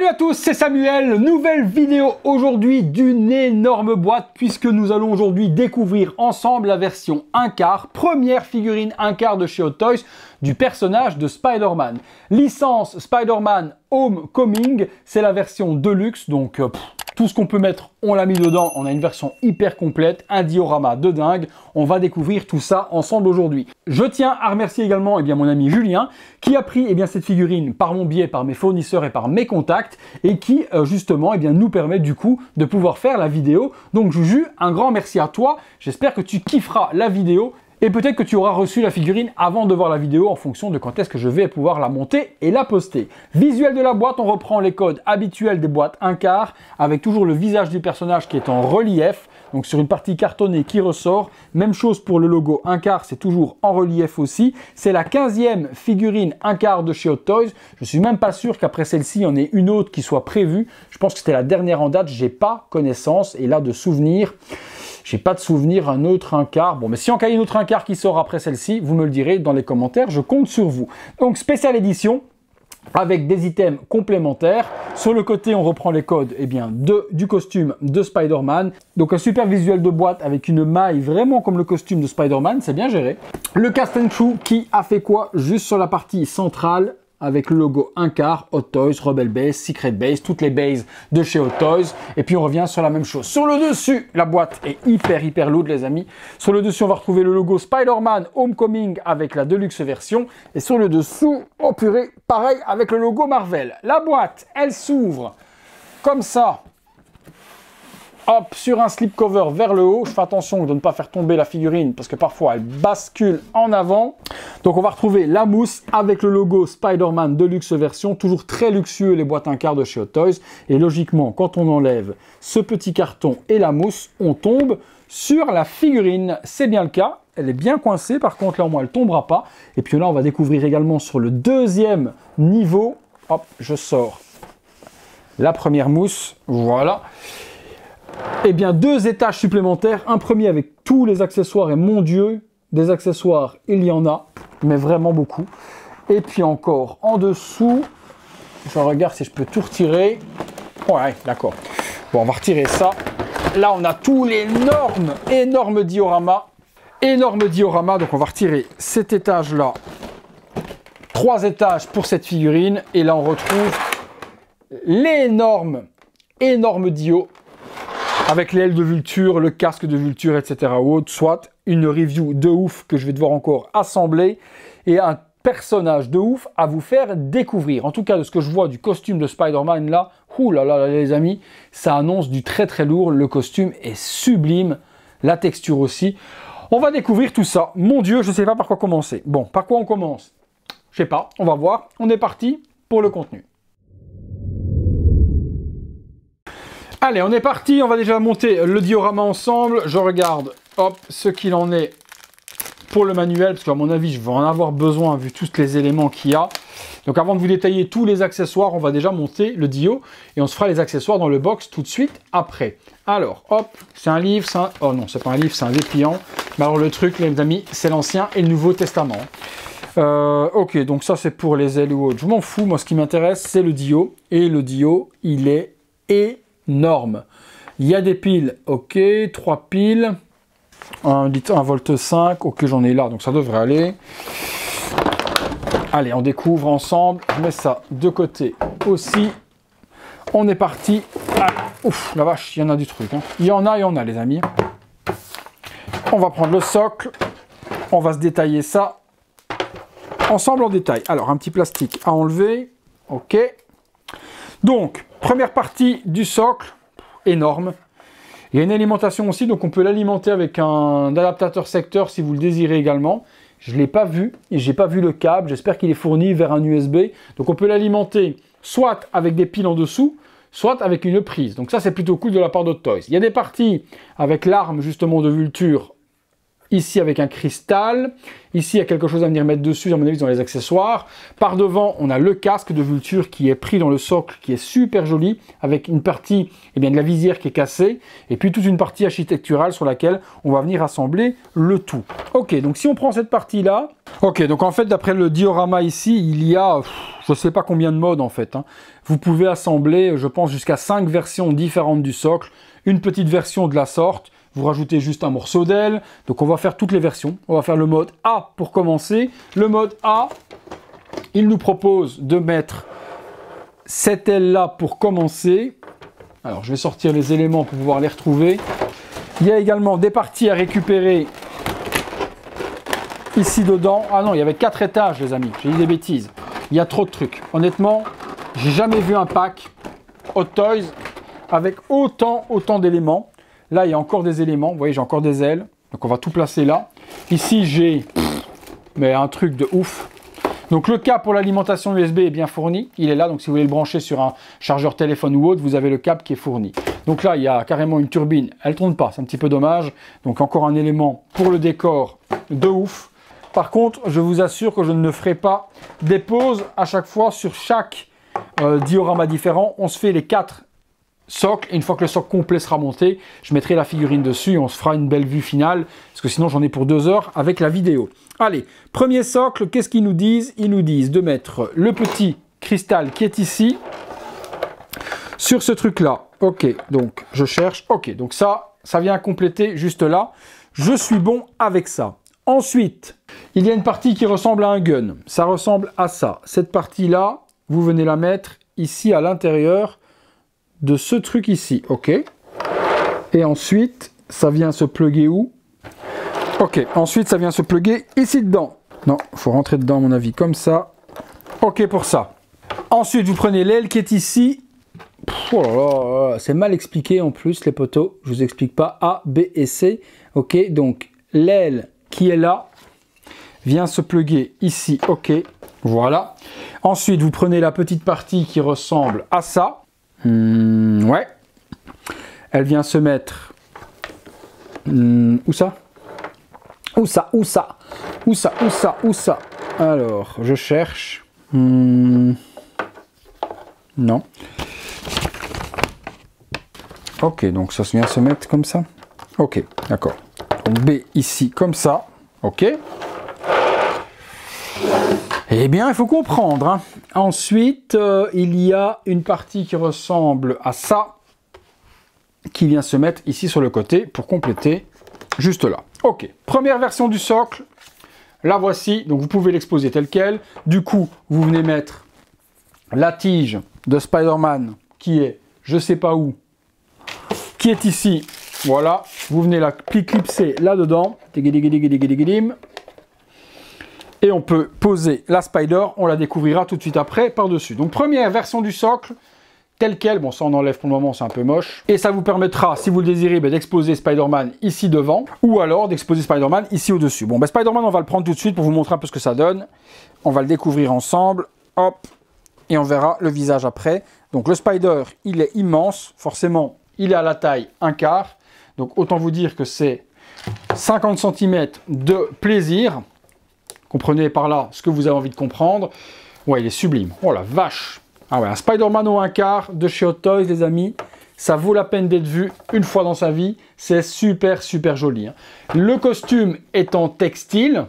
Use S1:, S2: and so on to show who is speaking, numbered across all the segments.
S1: Salut à tous, c'est Samuel, nouvelle vidéo aujourd'hui d'une énorme boîte puisque nous allons aujourd'hui découvrir ensemble la version 1/4, première figurine 1/4 de chez Hot Toys du personnage de Spider-Man. Licence Spider-Man Homecoming, c'est la version Deluxe, donc tout ce qu'on peut mettre, on l'a mis dedans. On a une version hyper complète, un diorama de dingue. On va découvrir tout ça ensemble aujourd'hui. Je tiens à remercier également mon ami Julien qui a pris cette figurine par mon biais, par mes fournisseurs et par mes contacts et qui justement nous permet du coup de pouvoir faire la vidéo. Donc Juju, un grand merci à toi. J'espère que tu kifferas la vidéo. Et peut-être que tu auras reçu la figurine avant de voir la vidéo en fonction de quand est-ce que je vais pouvoir la monter et la poster. Visuel de la boîte, on reprend les codes habituels des boîtes 1/4 avec toujours le visage du personnage qui est en relief, donc sur une partie cartonnée qui ressort. Même chose pour le logo 1/4, c'est toujours en relief aussi. C'est la 15e figurine 1/4 de chez Hot Toys. Je suis même pas sûr qu'après celle-ci, il y en ait une autre qui soit prévue. Je pense que c'était la dernière en date, j'ai pas connaissance. Et là, de souvenir, j'ai pas de souvenir un autre 1/4. Bon, mais si on a une autre 1/4 qui sort après celle-ci, vous me le direz dans les commentaires, je compte sur vous. Donc, spéciale édition avec des items complémentaires. Sur le côté, on reprend les codes du costume de Spider-Man. Donc, un super visuel de boîte avec une maille vraiment comme le costume de Spider-Man, c'est bien géré. Le cast and crew qui a fait quoi juste sur la partie centrale, avec le logo 1/4, Hot Toys, Rebel Base, Secret Base, toutes les bases de chez Hot Toys. Et puis on revient sur la même chose. Sur le dessus, la boîte est hyper lourde les amis. Sur le dessus, on va retrouver le logo Spider-Man Homecoming avec la Deluxe version. Et sur le dessous, oh purée, pareil avec le logo Marvel. La boîte, elle s'ouvre comme ça. Hop, sur un slipcover vers le haut. Je fais attention de ne pas faire tomber la figurine parce que parfois elle bascule en avant. Donc on va retrouver la mousse avec le logo Spider-Man Deluxe version. Toujours très luxueux les boîtes 1/4 de chez Hot Toys. Et logiquement, quand on enlève ce petit carton et la mousse, on tombe sur la figurine. C'est bien le cas. Elle est bien coincée. Par contre, là au moins elle ne tombera pas. Et puis là, on va découvrir également sur le deuxième niveau. Hop, je sors la première mousse. Voilà. Deux étages supplémentaires, un premier avec tous les accessoires, et mon Dieu, des accessoires, il y en a, mais vraiment beaucoup. Et puis encore en dessous, je regarde si je peux tout retirer. Ouais, d'accord. Bon, on va retirer ça. Là, on a tout l'énorme diorama. Énorme diorama, donc on va retirer cet étage-là. 3 étages pour cette figurine. Et là, on retrouve l'énorme dio. Avec les ailes de Vulture, le casque de Vulture, etc. ou autre, soit une review de ouf que je vais devoir encore assembler et un personnage de ouf à vous faire découvrir. En tout cas, de ce que je vois du costume de Spider-Man là, oulala les amis, ça annonce du très lourd. Le costume est sublime, la texture aussi. On va découvrir tout ça. Mon Dieu, je ne sais pas par quoi commencer. Bon, par quoi on commence? Je sais pas, on va voir. On est parti pour le contenu. Allez, on est parti, on va déjà monter le diorama ensemble. Je regarde, hop, ce qu'il en est pour le manuel, parce qu'à mon avis, je vais en avoir besoin vu tous les éléments qu'il y a. Donc avant de vous détailler tous les accessoires, on va déjà monter le dio et on se fera les accessoires dans le box tout de suite après. Alors, hop, c'est un livre, oh non, c'est pas un livre, c'est un dépliant. Mais alors le truc, les amis, c'est l'Ancien et le Nouveau Testament. Ok, donc ça c'est pour les ailes ou autres. Je m'en fous, moi ce qui m'intéresse, c'est le dio. Et le dio, il est énorme. Il y a des piles, ok, 3 piles, 1,5 V, ok, j'en ai là, donc ça devrait aller. Allez, on découvre ensemble, je mets ça de côté aussi. On est parti. Ah, ouf, la vache, il y en a du truc. Hein. Il y en a, les amis. On va prendre le socle, on va se détailler ça ensemble en détail. Alors, un petit plastique à enlever, ok. Donc, première partie du socle, énorme. Il y a une alimentation aussi, donc on peut l'alimenter avec un adaptateur secteur si vous le désirez également. Je ne l'ai pas vu et je n'ai pas vu le câble. J'espère qu'il est fourni vers un USB. Donc on peut l'alimenter soit avec des piles en dessous, soit avec une prise. Donc ça, c'est plutôt cool de la part d'Hot Toys. Il y a des parties avec l'arme justement de Vulture ici avec un cristal. Ici, il y a quelque chose à venir mettre dessus, à mon avis, dans les accessoires. Par devant, on a le casque de Vulture qui est pris dans le socle, qui est super joli, avec une partie de la visière qui est cassée, et puis toute une partie architecturale sur laquelle on va venir assembler le tout. Ok, donc si on prend cette partie-là, ok, donc en fait, d'après le diorama ici, il y a, je ne sais pas combien de modes en fait. Vous pouvez assembler, je pense, jusqu'à 5 versions différentes du socle, une petite version de la sorte. Vous rajoutez juste un morceau d'aile. Donc on va faire toutes les versions. On va faire le mode A pour commencer. Le mode A, il nous propose de mettre cette aile-là pour commencer. Alors je vais sortir les éléments pour pouvoir les retrouver. Il y a également des parties à récupérer ici dedans. Ah non, il y avait 4 étages les amis. J'ai dit des bêtises. Il y a trop de trucs. Honnêtement, j'ai jamais vu un pack Hot Toys avec autant d'éléments. Là, il y a encore des éléments. Vous voyez, j'ai encore des ailes. Donc, on va tout placer là. Ici, j'ai un truc de ouf. Donc, le câble pour l'alimentation USB est bien fourni. Il est là. Donc, si vous voulez le brancher sur un chargeur téléphone ou autre, vous avez le câble qui est fourni. Donc là, il y a carrément une turbine. Elle ne tourne pas. C'est un petit peu dommage. Donc, encore un élément pour le décor de ouf. Par contre, je vous assure que je ne ferai pas des pauses à chaque fois sur chaque diorama différent. On se fait les 4 socle, et une fois que le socle complet sera monté, je mettrai la figurine dessus et on se fera une belle vue finale, parce que sinon j'en ai pour 2 heures avec la vidéo. Allez, premier socle, qu'est-ce qu'ils nous disent? Ils nous disent de mettre le petit cristal qui est ici, sur ce truc-là. Ok, donc je cherche. Ok, donc ça vient compléter juste là. Je suis bon avec ça. Ensuite, il y a une partie qui ressemble à un gun. Ça ressemble à ça. Cette partie-là, vous venez la mettre ici à l'intérieur de ce truc ici, ok. Et ensuite, ça vient se plugger où? Ok, ensuite, ça vient se plugger ici dedans. Non, il faut rentrer dedans, à mon avis, comme ça. Ok pour ça. Ensuite, vous prenez l'aile qui est ici. Oh là là, c'est mal expliqué en plus, les poteaux. Je vous explique pas A, B et C. Ok, donc l'aile qui est là vient se plugger ici, ok. Voilà. Ensuite, vous prenez la petite partie qui ressemble à ça. Ouais. Elle vient se mettre... où ça? Où ça? Où ça? Où ça? Où ça? Où ça? Alors, je cherche. Non. Ok, donc ça vient se mettre comme ça. Ok, d'accord. Donc B ici, comme ça. Ok. Eh bien, il faut comprendre. Hein. Ensuite, il y a une partie qui ressemble à ça, qui vient se mettre ici sur le côté pour compléter juste là. Ok, première version du socle. La voici, donc vous pouvez l'exposer tel quel. Du coup, vous venez mettre la tige de Spider-Man qui est, je sais pas où, qui est ici. Voilà, vous venez la clipser là-dedans. Et on peut poser la Spider, on la découvrira tout de suite après par-dessus. Donc première version du socle, telle quelle, bon ça on enlève pour le moment, c'est un peu moche. Et ça vous permettra, si vous le désirez, d'exposer Spider-Man ici devant, ou alors d'exposer Spider-Man ici au-dessus. Bon, Spider-Man on va le prendre tout de suite pour vous montrer un peu ce que ça donne. On va le découvrir ensemble, hop, et on verra le visage après. Donc le Spider, il est immense, forcément, il est à la taille 1/4. Donc autant vous dire que c'est 50 cm de plaisir. Comprenez par là ce que vous avez envie de comprendre. Ouais, il est sublime. Oh la vache! Ah ouais, un Spider-Man au 1/4 de chez Hot Toys, les amis. Ça vaut la peine d'être vu une fois dans sa vie. C'est super, super joli. Hein. Le costume est en textile,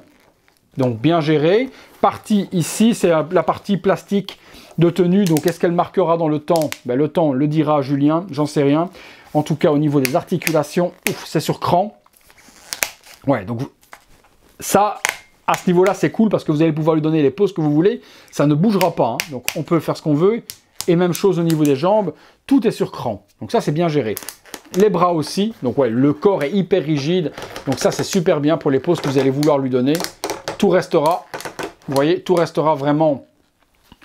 S1: donc bien géré. Partie ici, c'est la partie plastique de tenue. Donc, est-ce qu'elle marquera dans le temps? Le temps le dira Julien, j'en sais rien. En tout cas, au niveau des articulations, c'est sur cran. Ouais, donc ça... À ce niveau-là, c'est cool parce que vous allez pouvoir lui donner les poses que vous voulez. Ça ne bougera pas. Hein. Donc, on peut faire ce qu'on veut. Et même chose au niveau des jambes. Tout est sur cran. Donc, ça, c'est bien géré. Les bras aussi. Donc, ouais, le corps est hyper rigide. Donc, ça, c'est super bien pour les poses que vous allez vouloir lui donner. Tout restera, vous voyez, tout restera vraiment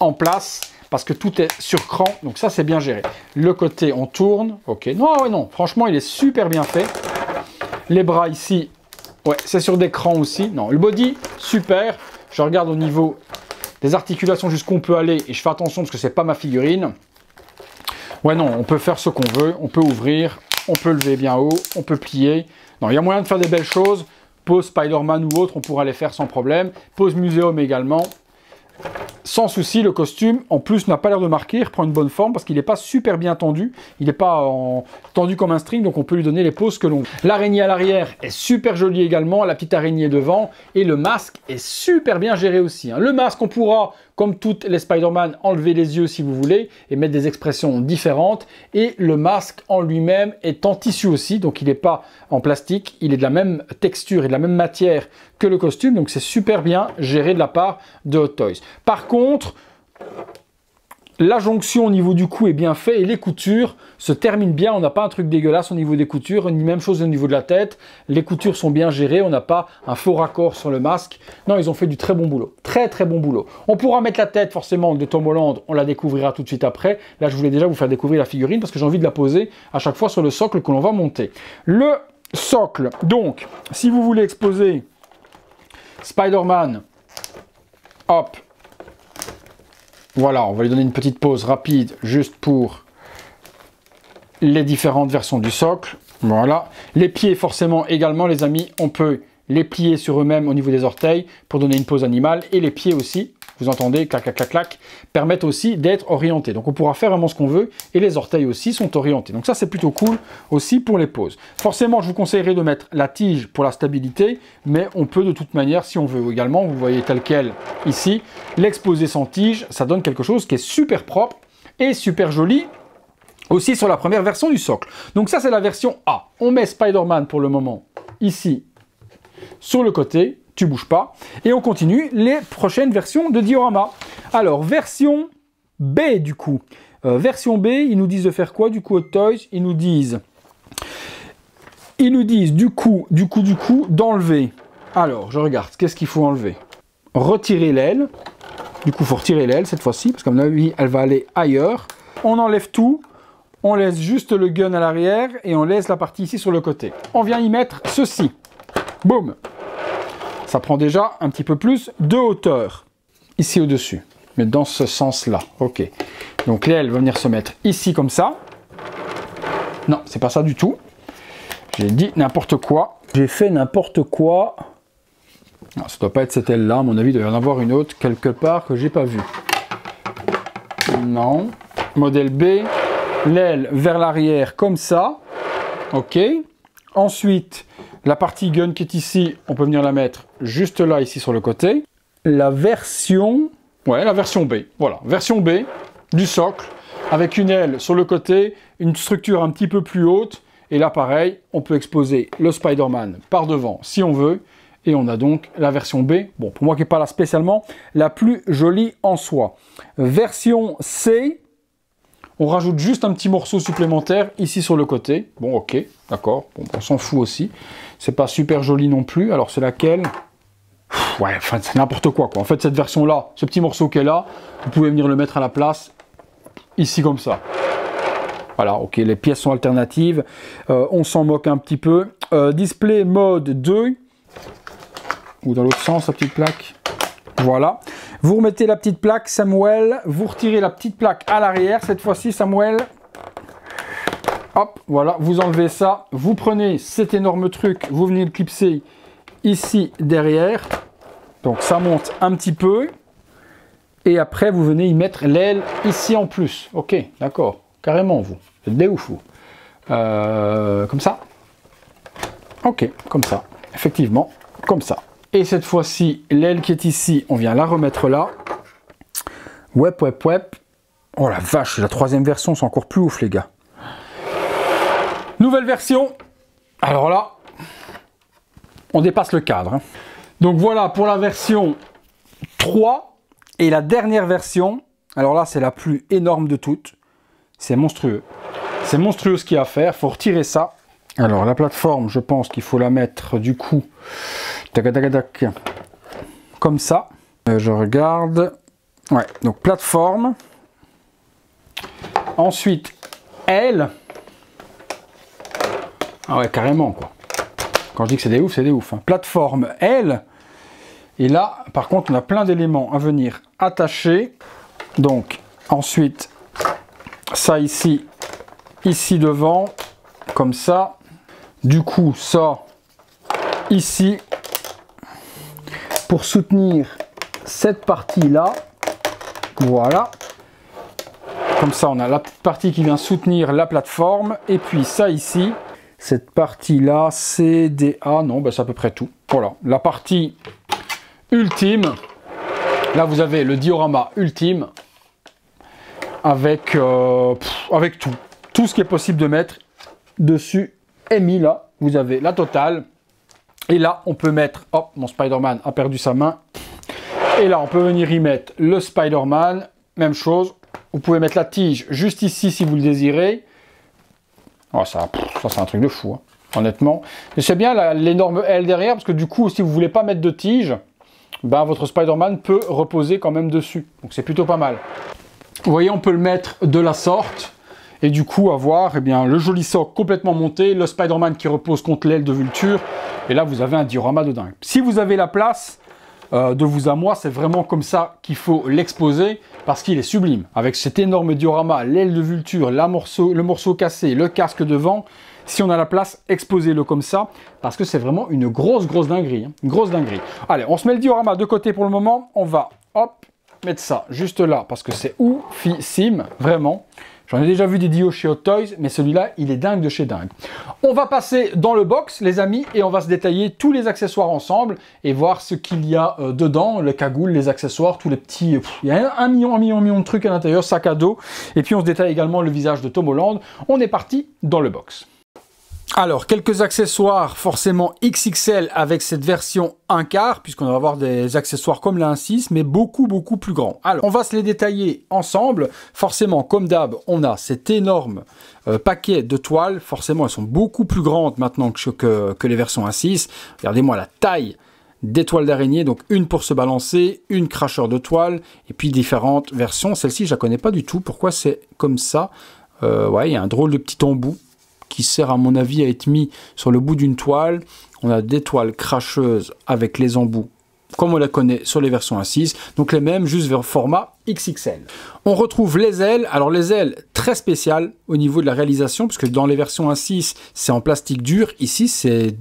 S1: en place parce que tout est sur cran. Donc, ça, c'est bien géré. Le côté, on tourne. OK. Non, ouais, non. Franchement, il est super bien fait. Les bras ici. Ouais, c'est sur des crans aussi. Non, le body, super. Je regarde au niveau des articulations jusqu'où on peut aller et je fais attention parce que c'est pas ma figurine. Ouais, non, on peut faire ce qu'on veut. On peut ouvrir, on peut lever bien haut, on peut plier. Non, il y a moyen de faire des belles choses. pose Spider-Man ou autre, on pourra les faire sans problème. Pose muséum également. Sans souci, le costume, en plus, n'a pas l'air de marquer, il reprend une bonne forme parce qu'il n'est pas super bien tendu. Il n'est pas tendu comme un string, donc on peut lui donner les poses que l'on veut. L'araignée à l'arrière est super jolie également, la petite araignée devant, et le masque est super bien géré aussi. Le masque, on pourra, comme toutes les Spider-Man, enlever les yeux si vous voulez, et mettre des expressions différentes. Et le masque en lui-même est en tissu aussi, donc il n'est pas en plastique, il est de la même texture et de la même matière que le costume, donc c'est super bien géré de la part de Hot Toys. Par contre, la jonction au niveau du cou est bien faite et les coutures se terminent bien. On n'a pas un truc dégueulasse au niveau des coutures, ni même chose au niveau de la tête. Les coutures sont bien gérées, on n'a pas un faux raccord sur le masque. Non, ils ont fait du très bon boulot, très très bon boulot. On pourra mettre la tête forcément de Tom Holland, on la découvrira tout de suite après. Là, je voulais déjà vous faire découvrir la figurine parce que j'ai envie de la poser à chaque fois sur le socle que l'on va monter. Le socle, donc, si vous voulez exposer Spider-Man, hop, voilà, on va lui donner une petite pause rapide juste pour les différentes versions du socle. Voilà. Les pieds, forcément, également, les amis, on peut les plier sur eux-mêmes au niveau des orteils pour donner une pose animale. Et les pieds aussi, vous entendez, clac, clac, clac, clac, permettent aussi d'être orientés. Donc on pourra faire vraiment ce qu'on veut et les orteils aussi sont orientés. Donc ça, c'est plutôt cool aussi pour les poses. Forcément, je vous conseillerais de mettre la tige pour la stabilité, mais on peut de toute manière, si on veut également, vous voyez tel quel ici, l'exposer sans tige, ça donne quelque chose qui est super propre et super joli aussi sur la première version du socle. Donc ça, c'est la version A. On met Spider-Man pour le moment ici sur le côté, tu bouges pas. Et on continue les prochaines versions de diorama. Alors, version B du coup. Version B, ils nous disent de faire quoi du coup Hot Toys? Ils nous disent du coup, d'enlever. Alors, je regarde, qu'est-ce qu'il faut enlever? Retirer l'aile. Du coup, il faut retirer l'aile cette fois-ci, parce qu'à mon avis, elle va aller ailleurs. On enlève tout. On laisse juste le gun à l'arrière et on laisse la partie ici sur le côté. On vient y mettre ceci. Boum! Ça prend déjà un petit peu plus de hauteur ici au-dessus, mais dans ce sens-là. Ok. Donc l'aile va venir se mettre ici comme ça. Non, c'est pas ça du tout. J'ai dit n'importe quoi. J'ai fait n'importe quoi. Non, ça doit pas être cette aile-là. À mon avis, il doit y en avoir une autre quelque part que j'ai pas vue. Non. Modèle B. L'aile vers l'arrière comme ça. Ok. Ensuite, la partie gun qui est ici, on peut venir la mettre juste là, ici sur le côté. La version... Ouais, la version B. Voilà, version B du socle, avec une aile sur le côté, une structure un petit peu plus haute. Et là, pareil, on peut exposer le Spider-Man par devant si on veut. Et on a donc la version B. Bon, pour moi qui n'est pas là spécialement, la plus jolie en soi. Version C... On rajoute juste un petit morceau supplémentaire ici sur le côté. Bon, ok, d'accord. Bon, on s'en fout aussi. C'est pas super joli non plus. Alors, c'est laquelle? Ouais, enfin, c'est n'importe quoi, quoi. En fait, cette version-là, ce petit morceau qui est là, vous pouvez venir le mettre à la place, ici comme ça. Voilà, ok, les pièces sont alternatives. On s'en moque un petit peu. Display mode 2. Ou dans l'autre sens, la petite plaque. Voilà. Vous remettez la petite plaque, Samuel. Vous retirez la petite plaque à l'arrière. Cette fois-ci, Samuel. Hop, voilà. Vous enlevez ça. Vous prenez cet énorme truc. Vous venez le clipser ici derrière. Donc, ça monte un petit peu. Et après, vous venez y mettre l'aile ici en plus. Ok, d'accord. Carrément, vous. Vous êtes des ouf, vous. Comme ça. Ok, comme ça. Effectivement, comme ça. Et cette fois-ci, l'aile qui est ici, on vient la remettre là. Wep, wep, wep. Oh la vache, la troisième version, c'est encore plus ouf, les gars. Nouvelle version. Alors là, on dépasse le cadre. Hein. Donc voilà pour la version 3. Et la dernière version, alors là, c'est la plus énorme de toutes. C'est monstrueux. C'est monstrueux ce qu'il y a à faire. Il faut retirer ça. Alors la plateforme, je pense qu'il faut la mettre du coup, tac, tac, tac, comme ça. Je regarde. Ouais, donc plateforme. Ensuite, elle. Ah ouais, carrément quoi. Quand je dis que c'est des ouf, c'est des ouf. Hein. Plateforme, elle. Et là, par contre, on a plein d'éléments à venir attacher. Donc, ensuite, ça ici, ici devant, comme ça. Du coup, ça, ici, pour soutenir cette partie-là. Voilà. Comme ça, on a la partie qui vient soutenir la plateforme. Et puis ça ici, cette partie-là, c'est des... Ah non, ben c'est à peu près tout. Voilà, la partie ultime. Là, vous avez le diorama ultime avec tout. Tout ce qui est possible de mettre dessus est mis là. Vous avez la totale. Et là, on peut mettre... Hop, mon Spider-Man a perdu sa main. Et là, on peut venir y mettre le Spider-Man. Même chose. Vous pouvez mettre la tige juste ici si vous le désirez. Oh, ça c'est un truc de fou, hein, honnêtement. Et c'est bien l'énorme aile derrière, parce que du coup, si vous ne voulez pas mettre de tige, ben, votre Spider-Man peut reposer quand même dessus. Donc c'est plutôt pas mal. Vous voyez, on peut le mettre de la sorte. Et du coup, avoir le joli socle complètement monté, le Spider-Man qui repose contre l'aile de Vulture. Et là, vous avez un diorama de dingue. Si vous avez la place, de vous à moi, c'est vraiment comme ça qu'il faut l'exposer, parce qu'il est sublime. Avec cet énorme diorama, l'aile de Vulture, le morceau cassé, le casque devant, si on a la place, exposez-le comme ça, parce que c'est vraiment une grosse dinguerie. Hein, une grosse dinguerie. Allez, on se met le diorama de côté pour le moment. On va, hop, mettre ça juste là, parce que c'est oufissime, vraiment. J'en ai déjà vu des dios chez Hot Toys, mais celui-là, il est dingue de chez dingue. On va passer dans le box, les amis, et on va se détailler tous les accessoires ensemble et voir ce qu'il y a dedans, le cagoule, les accessoires, tous les petits... il y a un million de trucs à l'intérieur, sac à dos. Et puis on se détaille également le visage de Tom Holland. On est parti dans le box. Alors, quelques accessoires forcément XXL avec cette version 1/4, puisqu'on va avoir des accessoires comme la 1/6, mais beaucoup plus grands. Alors, on va se les détailler ensemble. Forcément, comme d'hab, on a cet énorme paquet de toiles. Forcément, elles sont beaucoup plus grandes maintenant que les versions 1/6. Regardez-moi la taille des toiles d'araignée, donc une pour se balancer, une cracheur de toile, et puis différentes versions. Celle-ci, je la connais pas du tout. Pourquoi c'est comme ça? Ouais, il y a un drôle de petit embout qui sert à mon avis à être mis sur le bout d'une toile. On a des toiles cracheuses avec les embouts comme on la connaît sur les versions 1/6, donc les mêmes, juste vers format XXL. On retrouve les ailes, alors les ailes très spéciales au niveau de la réalisation, parce que dans les versions 1/6 c'est en plastique dur, ici c'est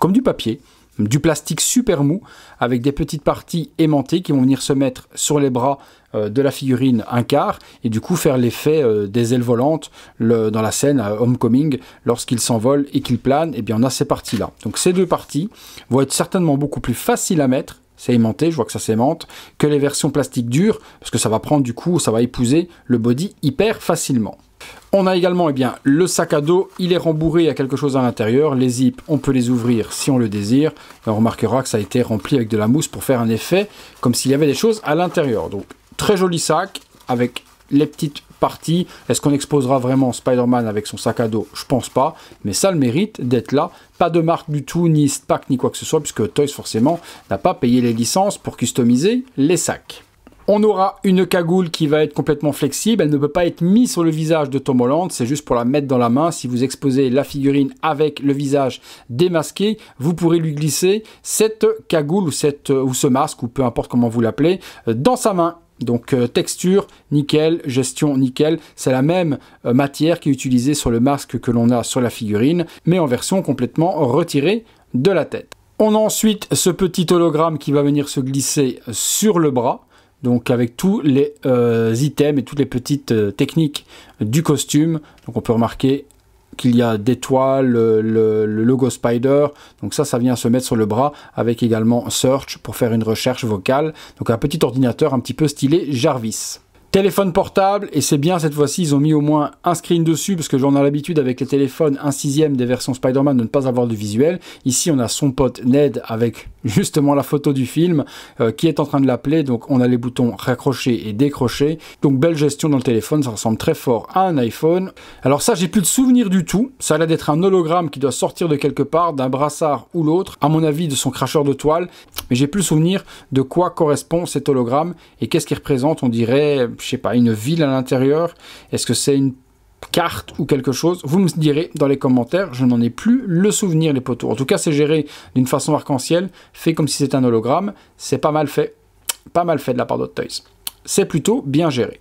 S1: comme du papier, du plastique super mou, avec des petites parties aimantées qui vont venir se mettre sur les bras de la figurine 1/4, et du coup faire l'effet des ailes volantes dans la scène Homecoming, lorsqu'il s'envole et qu'il plane, et bien on a ces parties là. Donc ces deux parties vont être certainement beaucoup plus faciles à mettre, c'est aimanté, je vois que ça s'aimante, que les versions plastique dures, parce que ça va prendre du coup, ça va épouser le body hyper facilement. On a également le sac à dos, il est rembourré, il y a quelque chose à l'intérieur, les zips on peut les ouvrir si on le désire, et on remarquera que ça a été rempli avec de la mousse pour faire un effet comme s'il y avait des choses à l'intérieur. Donc très joli sac avec les petites parties. Est-ce qu'on exposera vraiment Spider-Man avec son sac à dos? Je pense pas, mais ça le mérite d'être là. Pas de marque du tout, ni SPAC, ni quoi que ce soit, puisque Toys forcément n'a pas payé les licences pour customiser les sacs. On aura une cagoule qui va être complètement flexible, elle ne peut pas être mise sur le visage de Tom Holland, c'est juste pour la mettre dans la main. Si vous exposez la figurine avec le visage démasqué, vous pourrez lui glisser cette cagoule ou ce masque, ou peu importe comment vous l'appelez, dans sa main. Donc texture, nickel, gestion, nickel, c'est la même matière qui est utilisée sur le masque que l'on a sur la figurine, mais en version complètement retirée de la tête. On a ensuite ce petit hologramme qui va venir se glisser sur le bras, donc avec tous les items et toutes les petites techniques du costume. Donc on peut remarquer qu'il y a des toiles, le logo Spider, donc ça vient se mettre sur le bras, avec également Search pour faire une recherche vocale, donc un petit ordinateur un petit peu stylé Jarvis. Téléphone portable, et c'est bien cette fois-ci, ils ont mis au moins un screen dessus, parce que j'en ai l'habitude avec les téléphones 1/6 des versions Spider-Man de ne pas avoir de visuel. Ici on a son pote Ned avec justement la photo du film qui est en train de l'appeler, donc on a les boutons raccrocher et décrocher, donc belle gestion dans le téléphone, ça ressemble très fort à un iPhone. Alors ça j'ai plus de souvenirs du tout, ça a l'air d'être un hologramme qui doit sortir de quelque part, d'un brassard ou l'autre, à mon avis de son cracheur de toile, mais j'ai plus le souvenir de quoi correspond cet hologramme et qu'est-ce qu'il représente. On dirait, je sais pas, une ville à l'intérieur, est-ce que c'est une carte ou quelque chose? Vous me direz dans les commentaires, je n'en ai plus le souvenir les poteaux. En tout cas c'est géré d'une façon arc-en-ciel, fait comme si c'était un hologramme, c'est pas mal fait de la part d'Hot Toys. C'est plutôt bien géré.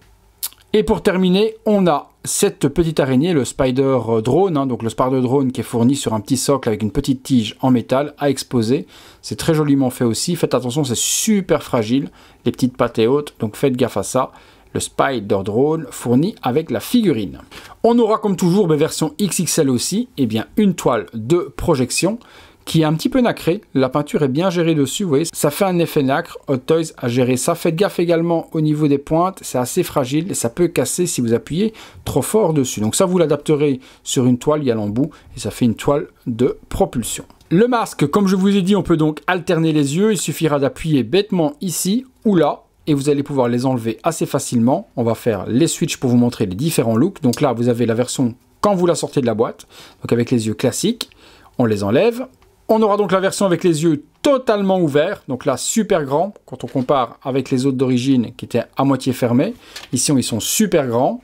S1: Et pour terminer, on a cette petite araignée, le Spider Drone, hein, donc le Spider Drone qui est fourni sur un petit socle avec une petite tige en métal à exposer. C'est très joliment fait aussi. Faites attention, c'est super fragile, les petites pattes et hautes, donc faites gaffe à ça. Le Spider Drone fourni avec la figurine. On aura comme toujours, mais version XXL aussi, eh bien une toile de projection qui est un petit peu nacrée. La peinture est bien gérée dessus, vous voyez, ça fait un effet nacre. Hot Toys a géré ça. Faites gaffe également au niveau des pointes, c'est assez fragile et ça peut casser si vous appuyez trop fort dessus. Donc ça, vous l'adapterez sur une toile, il y a l'embout et ça fait une toile de propulsion. Le masque, comme je vous ai dit, on peut donc alterner les yeux. Il suffira d'appuyer bêtement ici ou là et vous allez pouvoir les enlever assez facilement. On va faire les switches pour vous montrer les différents looks. Donc là, vous avez la version quand vous la sortez de la boîte, donc avec les yeux classiques. On les enlève. On aura donc la version avec les yeux totalement ouverts, donc là super grand quand on compare avec les autres d'origine qui étaient à moitié fermés. Ici ils sont super grands.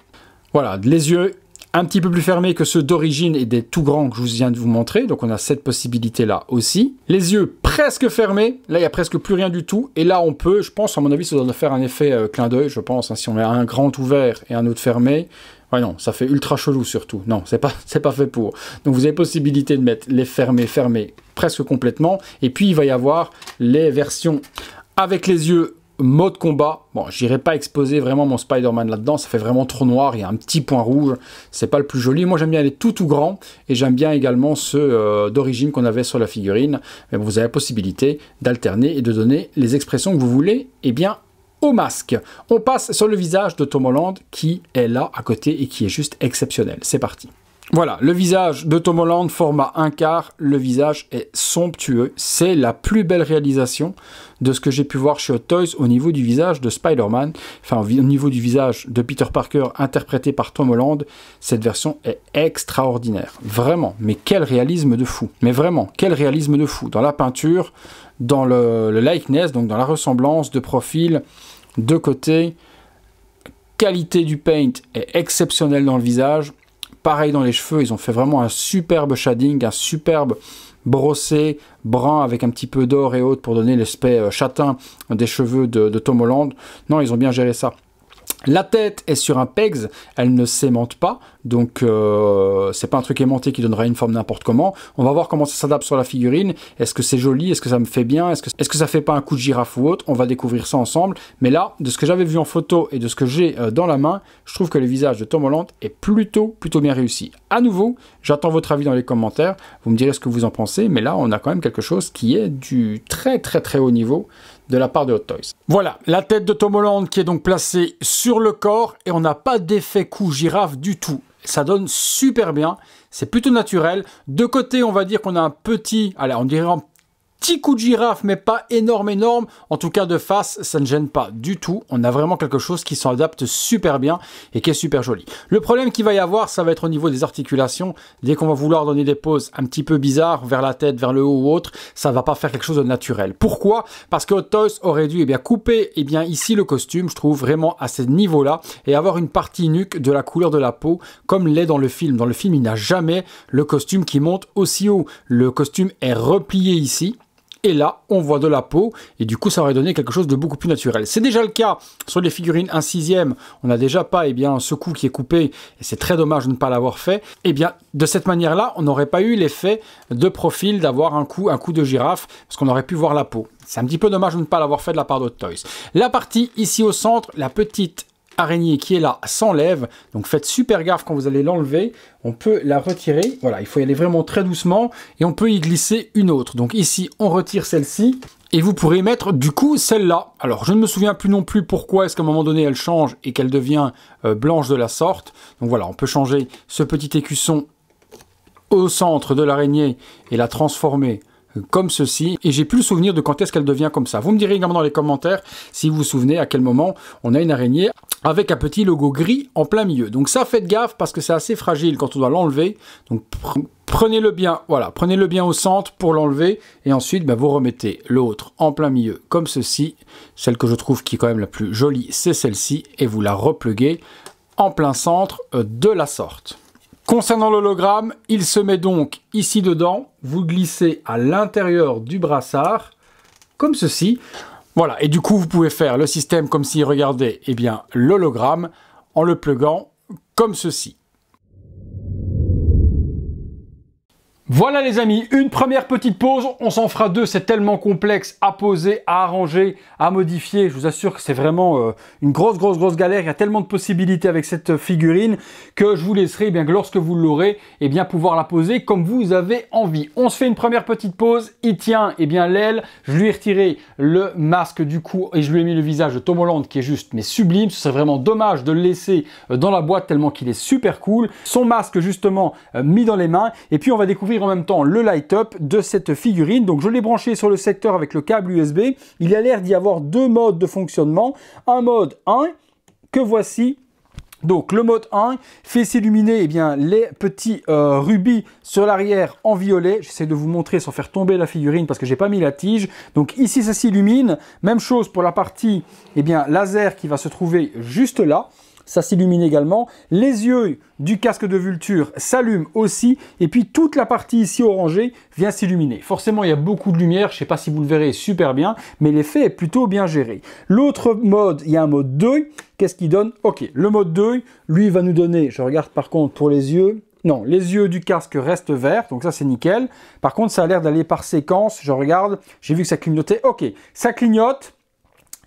S1: Voilà, les yeux un petit peu plus fermés que ceux d'origine et des tout grands que je viens de vous montrer, donc on a cette possibilité là aussi. Les yeux presque fermés, là il n'y a presque plus rien du tout, et là on peut, je pense à mon avis ça doit faire un effet clin d'œil, je pense, hein, si on met un grand ouvert et un autre fermé. Ouais non, ça fait ultra chelou surtout. Non, c'est pas fait pour. Donc vous avez possibilité de mettre les fermés presque complètement. Et puis il va y avoir les versions avec les yeux mode combat. Bon, j'irai pas exposer vraiment mon Spider-Man là-dedans. Ça fait vraiment trop noir. Il y a un petit point rouge. C'est pas le plus joli. Moi j'aime bien les tout grands. Et j'aime bien également ceux d'origine qu'on avait sur la figurine. Mais bon, vous avez la possibilité d'alterner et de donner les expressions que vous voulez. Eh bien, au masque. On passe sur le visage de Tom Holland qui est là à côté et qui est juste exceptionnel. C'est parti. Voilà, le visage de Tom Holland, format 1/4, le visage est somptueux. C'est la plus belle réalisation de ce que j'ai pu voir chez Hot Toys au niveau du visage de Spider-Man. Enfin, au niveau du visage de Peter Parker interprété par Tom Holland, cette version est extraordinaire. Vraiment, mais quel réalisme de fou. Mais vraiment, quel réalisme de fou. Dans la peinture, dans le likeness, donc dans la ressemblance de profil, de côté, qualité du paint est exceptionnelle dans le visage. Pareil dans les cheveux, ils ont fait vraiment un superbe shading, un superbe brossé brun avec un petit peu d'or et autres pour donner l'aspect châtain des cheveux de Tom Holland. Non, ils ont bien géré ça. La tête est sur un pegs, elle ne s'aimante pas, donc c'est pas un truc aimanté qui donnera une forme n'importe comment. On va voir comment ça s'adapte sur la figurine. Est-ce que c'est joli? Est-ce que ça me fait bien? Est-ce que ça fait pas un coup de girafe ou autre? On va découvrir ça ensemble. Mais là, de ce que j'avais vu en photo et de ce que j'ai dans la main, je trouve que le visage de Tom Holland est plutôt bien réussi. À nouveau, j'attends votre avis dans les commentaires. Vous me direz ce que vous en pensez, mais là, on a quand même quelque chose qui est du très haut niveau de la part de Hot Toys. Voilà, la tête de Tom Holland qui est donc placée sur le corps et on n'a pas d'effet coup girafe du tout. Ça donne super bien, c'est plutôt naturel. De côté, on va dire qu'on a un petit, allez, on dirait un petit coup de girafe, mais pas énorme. En tout cas, de face, ça ne gêne pas du tout. On a vraiment quelque chose qui s'adapte super bien et qui est super joli. Le problème qu'il va y avoir, ça va être au niveau des articulations. Dès qu'on va vouloir donner des poses un petit peu bizarres vers la tête, vers le haut ou autre, ça va pas faire quelque chose de naturel. Pourquoi? Parce que Hot Toys aurait dû couper ici le costume, je trouve, vraiment à ce niveau-là, et avoir une partie nuque de la couleur de la peau, comme l'est dans le film. Dans le film, il n'y a jamais le costume qui monte aussi haut. Le costume est replié ici. Et là, on voit de la peau, et du coup, ça aurait donné quelque chose de beaucoup plus naturel. C'est déjà le cas sur les figurines 1/6. On n'a déjà pas ce cou qui est coupé, et c'est très dommage de ne pas l'avoir fait. Eh bien, de cette manière-là, on n'aurait pas eu l'effet de profil d'avoir un cou de girafe, parce qu'on aurait pu voir la peau. C'est un petit peu dommage de ne pas l'avoir fait de la part d'Hot Toys. La partie ici au centre, la petite araignée qui est là s'enlève, donc faites super gaffe quand vous allez l'enlever. On peut la retirer, voilà, il faut y aller vraiment très doucement et on peut y glisser une autre. Donc ici on retire celle-ci et vous pourrez mettre du coup celle-là. Alors je ne me souviens plus non plus pourquoi est-ce qu'à un moment donné elle change et qu'elle devient blanche de la sorte. Donc voilà, on peut changer ce petit écusson au centre de l'araignée et la transformer comme ceci, et j'ai plus le souvenir de quand est-ce qu'elle devient comme ça. Vous me direz également dans les commentaires si vous vous souvenez à quel moment on a une araignée avec un petit logo gris en plein milieu. Donc ça, faites gaffe parce que c'est assez fragile quand on doit l'enlever. Donc prenez-le bien, voilà, prenez-le bien au centre pour l'enlever, et ensuite vous remettez l'autre en plein milieu comme ceci. Celle que je trouve qui est quand même la plus jolie, c'est celle-ci, et vous la repluguez en plein centre de la sorte. Concernant l'hologramme, il se met donc ici dedans, vous glissez à l'intérieur du brassard, comme ceci. Voilà, et du coup vous pouvez faire le système comme si, regardez, l'hologramme en le pluguant comme ceci. Voilà les amis, une première petite pause, on s'en fera deux, c'est tellement complexe à poser, à arranger, à modifier. Je vous assure que c'est vraiment une grosse galère, il y a tellement de possibilités avec cette figurine que je vous laisserai eh bien, que lorsque vous l'aurez, eh bien, pouvoir la poser comme vous avez envie. On se fait une première petite pause, il tient eh bien, l'aile, je lui ai retiré le masque du cou et je lui ai mis le visage de Tom Holland qui est juste mais sublime, ce serait vraiment dommage de le laisser dans la boîte tellement qu'il est super cool. Son masque justement mis dans les mains et puis on va découvrir en même temps le light-up de cette figurine. Donc je l'ai branché sur le secteur avec le câble USB. Il a l'air d'y avoir deux modes de fonctionnement. Un mode 1 que voici. Donc le mode 1 fait s'illuminer eh bien, les petits rubis sur l'arrière en violet. J'essaie de vous montrer sans faire tomber la figurine parce que j'ai pas mis la tige. Donc ici ça s'illumine. Même chose pour la partie eh bien, laser qui va se trouver juste là. Ça s'illumine également. Les yeux du casque de Vulture s'allument aussi. Et puis toute la partie ici orangée vient s'illuminer. Forcément, il y a beaucoup de lumière. Je ne sais pas si vous le verrez super bien, mais l'effet est plutôt bien géré. L'autre mode, il y a un mode 2. Qu'est-ce qu'il donne? Ok, le mode 2, lui, va nous donner, je regarde par contre pour les yeux. Non, les yeux du casque restent verts, donc ça c'est nickel. Par contre, ça a l'air d'aller par séquence. Je regarde, j'ai vu que ça clignotait. Ok, ça clignote.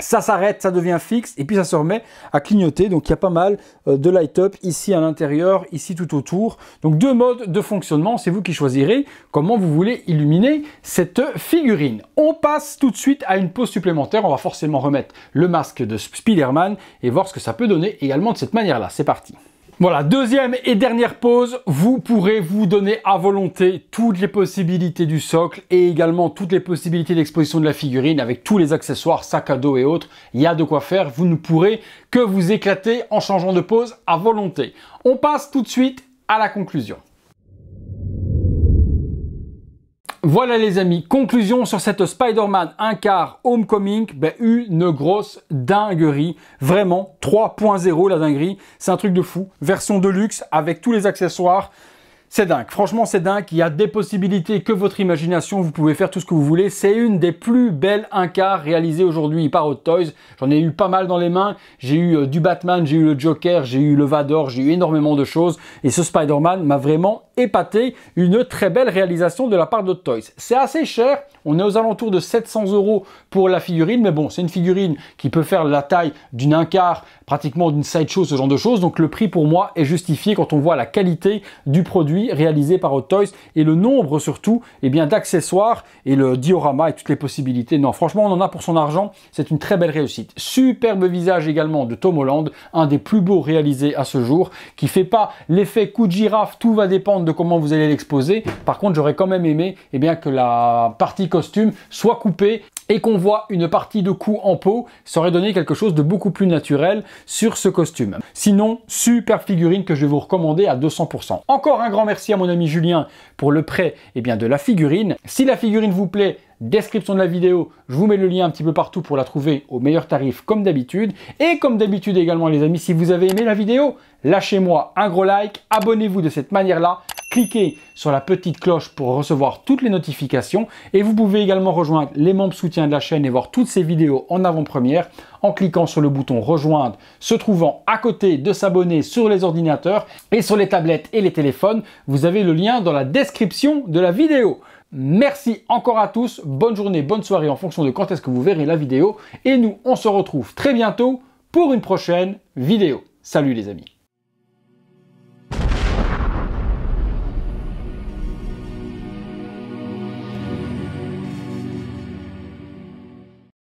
S1: Ça s'arrête, ça devient fixe et puis ça se remet à clignoter. Donc il y a pas mal de light-up ici à l'intérieur, ici tout autour. Donc deux modes de fonctionnement, c'est vous qui choisirez comment vous voulez illuminer cette figurine. On passe tout de suite à une pause supplémentaire. On va forcément remettre le masque de Spider-Man et voir ce que ça peut donner également de cette manière-là. C'est parti. Voilà, deuxième et dernière pause, vous pourrez vous donner à volonté toutes les possibilités du socle et également toutes les possibilités d'exposition de la figurine avec tous les accessoires, sacs à dos et autres. Il y a de quoi faire, vous ne pourrez que vous éclater en changeant de pose à volonté. On passe tout de suite à la conclusion. Voilà les amis, conclusion sur cette Spider-Man 1 quart Homecoming, une grosse dinguerie, vraiment 3.0 la dinguerie, c'est un truc de fou, version de luxe avec tous les accessoires. C'est dingue, franchement c'est dingue, il y a des possibilités que votre imagination, vous pouvez faire tout ce que vous voulez. C'est une des plus belles 1 quart réalisées aujourd'hui par Hot Toys. J'en ai eu pas mal dans les mains, j'ai eu du Batman, j'ai eu le Joker, j'ai eu le Vador, j'ai eu énormément de choses. Et ce Spider-Man m'a vraiment épaté, une très belle réalisation de la part d'Hot Toys. C'est assez cher, on est aux alentours de 700 € pour la figurine, mais bon, c'est une figurine qui peut faire la taille d'une 1 quart, pratiquement d'une sideshow, ce genre de choses. Donc le prix pour moi est justifié quand on voit la qualité du produit réalisé par Hot Toys et le nombre surtout d'accessoires et le diorama et toutes les possibilités. Non, franchement, on en a pour son argent. C'est une très belle réussite. Superbe visage également de Tom Holland, un des plus beaux réalisés à ce jour, qui fait pas l'effet coup de girafe. Tout va dépendre de comment vous allez l'exposer. Par contre, j'aurais quand même aimé que la partie costume soit coupée et qu'on voit une partie de cou en peau. Ça aurait donné quelque chose de beaucoup plus naturel sur ce costume. Sinon, super figurine que je vais vous recommander à 200%. Encore un grand merci à mon ami Julien pour le prêt de la figurine. Si la figurine vous plaît, description de la vidéo, je vous mets le lien un petit peu partout pour la trouver au meilleur tarif comme d'habitude. Et comme d'habitude également les amis, si vous avez aimé la vidéo, lâchez-moi un gros like, abonnez-vous de cette manière-là, cliquez sur la petite cloche pour recevoir toutes les notifications et vous pouvez également rejoindre les membres soutiens de la chaîne et voir toutes ces vidéos en avant-première en cliquant sur le bouton rejoindre se trouvant à côté de s'abonner sur les ordinateurs et sur les tablettes et les téléphones. Vous avez le lien dans la description de la vidéo. Merci encore à tous, bonne journée, bonne soirée en fonction de quand est-ce que vous verrez la vidéo et nous on se retrouve très bientôt pour une prochaine vidéo. Salut les amis.